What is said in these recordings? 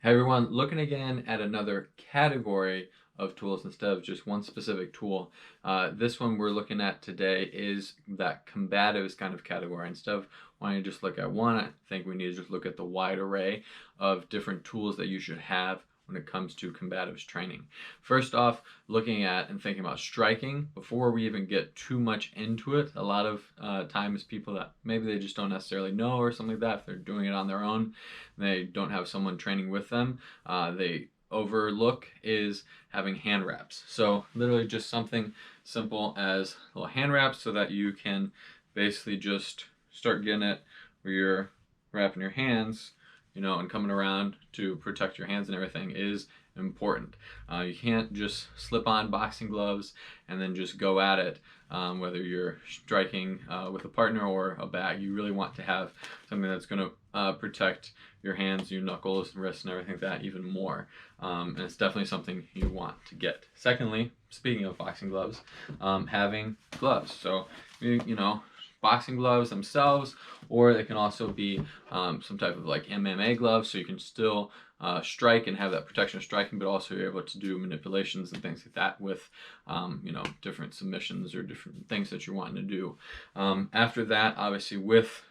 Hey everyone, looking again at another category of tools instead of just one specific tool. This one we're looking at today is that combatives kind of category. Instead of wanting to just look at one, I think we need to just look at the wide array of different tools that you should have when it comes to combatives training. First off, looking at and thinking about striking, before we even get too much into it, a lot of times people that maybe they just don't necessarily know or something like that, if they're doing it on their own, they don't have someone training with them, they overlook is having hand wraps. So literally just something simple as little hand wraps so that you can basically just start getting it where you're wrapping your hands, and coming around to protect your hands and everything is important. You can't just slip on boxing gloves and then just go at it, whether you're striking with a partner or a bag. You really want to have something that's going to protect your hands, your knuckles, wrists, and everything like that even more. And it's definitely something you want to get. Secondly, speaking of boxing gloves, having gloves. So, boxing gloves themselves, or they can also be some type of like MMA gloves, so you can still strike and have that protection of striking, but also you're able to do manipulations and things like that with different submissions or different things that you're wanting to do. After that, obviously with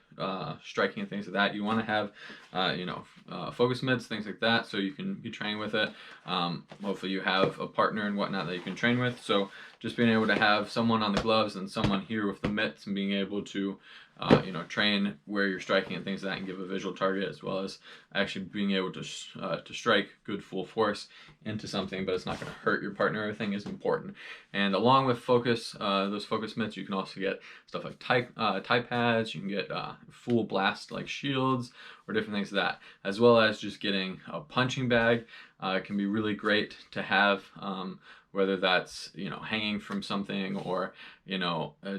striking and things like that, you want to have focus mitts, things like that, so you can be training with it. Hopefully you have a partner and whatnot that you can train with, so just being able to have someone on the gloves and someone here with the mitts and being able to train where you're striking and things like that and give a visual target, as well as actually being able to strike good full force into something, but it's not going to hurt your partner. Everything is important. And along with those focus mitts, you can also get stuff like Type pads. You can get full blast like shields or different things like that, as well as just getting a punching bag. It can be really great to have, whether that's hanging from something or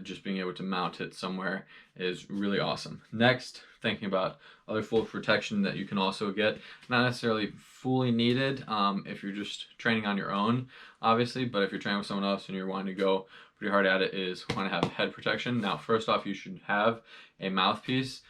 just being able to mount it somewhere is really awesome. Next, thinking about other full protection that you can also get, not necessarily fully needed if you're just training on your own, obviously, but if you're training with someone else and you're wanting to go pretty hard at it, is want to have head protection. Now, first off, you should have a mouthpiece.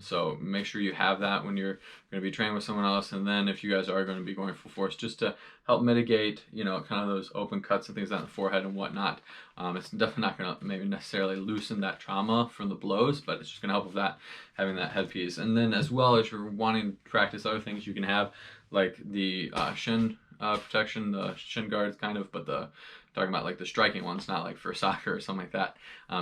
So make sure you have that when you're going to be training with someone else, and then if you guys are going to be going full force, just to help mitigate, kind of those open cuts and things on the forehead and whatnot. It's definitely not going to maybe necessarily loosen that trauma from the blows, but it's just going to help with that, having that headpiece. And then as well, as you're wanting to practice other things, you can have like the shin protection, the shin guards kind of, but talking about like the striking ones, not like for soccer or something like that,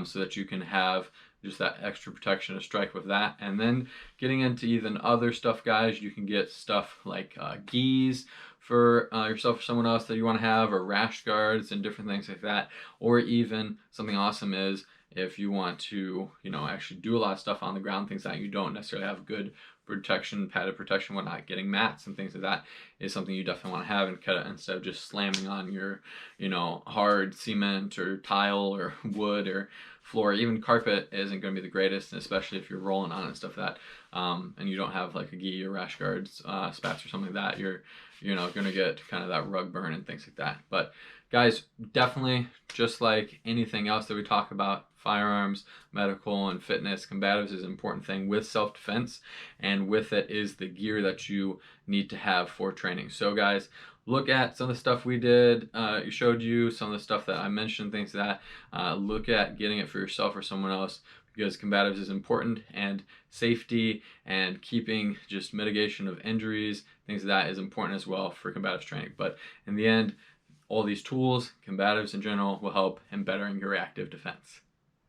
so that you can have just that extra protection to strike with that. And then getting into even other stuff, guys, you can get stuff like gis for yourself or someone else that you want to have, or rash guards and different things like that. Or even something awesome is if you want to, actually do a lot of stuff on the ground, things that you don't necessarily have good protection, padded protection, whatnot, getting mats and things like that is something you definitely want to have, and cut it instead of just slamming on your, hard cement or tile or wood or floor. Even carpet isn't going to be the greatest, and especially if you're rolling on it and stuff like that, and you don't have like a gi or rash guards, spats or something like that, you're going to get kind of that rug burn and things like that. But guys, definitely, just like anything else that we talk about, firearms, medical, and fitness, combatives is an important thing with self-defense, and with it is the gear that you need to have for training. So guys, look at some of the stuff we did, showed you some of the stuff that I mentioned, things like that. Look at getting it for yourself or someone else, because combatives is important, and safety and keeping just mitigation of injuries, things like that is important as well for combatives training. But in the end, all these tools, combatives in general, will help in bettering your reactive defense.